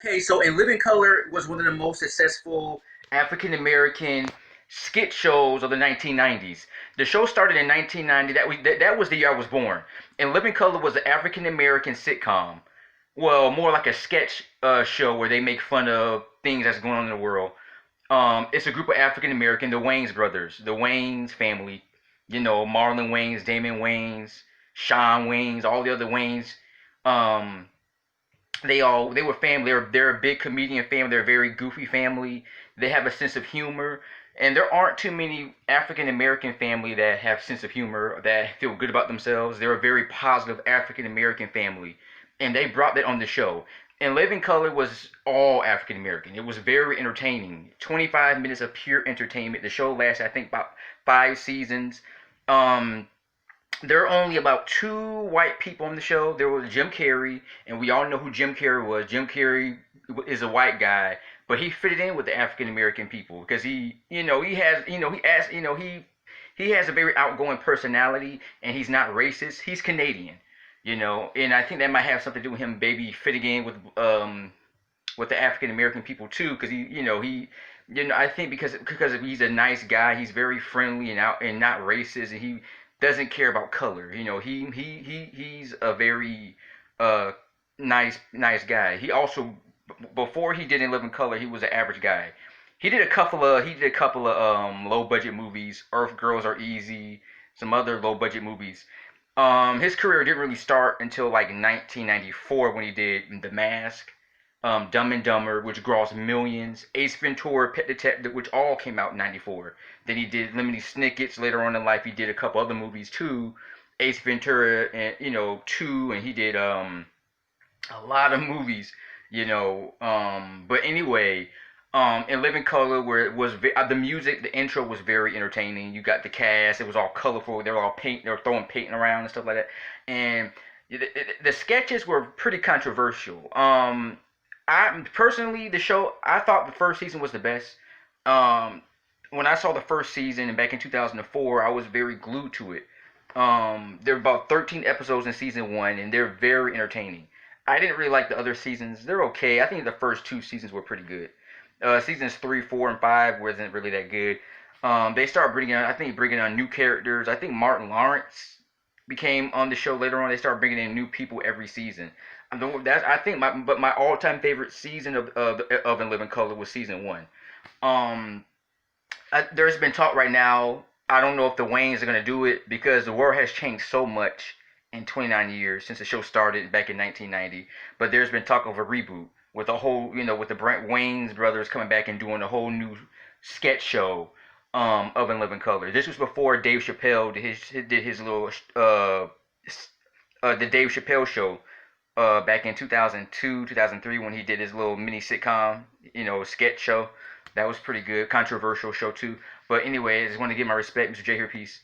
Okay, so In Living Color was one of the most successful African American skit shows of the 1990s. The show started in 1990. That was the year I was born. In Living Color was an African American sitcom. Well, more like a sketch show where they make fun of things that's going on in the world. It's a group of African American, the Wayans brothers, the Wayans family. You know, Marlon Wayans, Damon Wayans, Sean Wayans, all the other Wayans. Um, they were family. They're a big comedian family. They're a very goofy family. They have a sense of humor, and there aren't too many African American family that have sense of humor that feel good about themselves. They're a very positive African American family, and they brought that on the show. And Living Color was all African American. It was very entertaining. 25 minutes of pure entertainment. The show lasted, I think, about 5 seasons. Um, there are only about two white people on the show. There was Jim Carrey, and we all know who Jim Carrey was. Jim Carrey is a white guy, but he fitted in with the African American people because he has, he has a very outgoing personality, and he's not racist. He's Canadian, and I think that might have something to do with him, maybe fitting in with the African American people too, because I think because he's a nice guy, he's very friendly and out and not racist, and he doesn't care about color. He's a very uh nice guy. He also before he did In Living Color, he was an average guy. He did a couple of low budget movies. Earth Girls Are Easy, some other low budget movies. His career didn't really start until like 1994 when he did The Mask, Dumb and Dumber, which grossed millions, Ace Ventura, Pet Detective, which all came out in '94. Then he did Lemony Snicket's later on in life. He did a couple other movies too, Ace Ventura and two, and he did a lot of movies, But anyway, in Living Color, where it was the music, the intro was very entertaining. You got the cast; it was all colorful. They were throwing paint around and stuff like that, and the sketches were pretty controversial. I personally, the show, I thought the first season was the best. Um, when I saw the first season back in 2004, I was very glued to it. There are about 13 episodes in season one, and they're very entertaining. I didn't really like the other seasons. They're okay. I think the first two seasons were pretty good. Seasons three, four, and five wasn't really that good. They start bringing on new characters. I think Martin Lawrence became on the show later on. They start bringing in new people every season. That's I think my all time favorite season of In Living Color was season one. Um, there's been talk right now. I don't know if the Waynes are gonna do it because the world has changed so much in 29 years since the show started back in 1990. But there's been talk of a reboot with a whole, with the Brent Waynes brothers coming back and doing a whole new sketch show of In Living Color. This was before Dave Chappelle did his little the Dave Chappelle show back in 2002, 2003 when he did his little mini sitcom, sketch show. That was pretty good. Controversial show too. But anyway, I just want to give my respect, Mr. J here. Peace.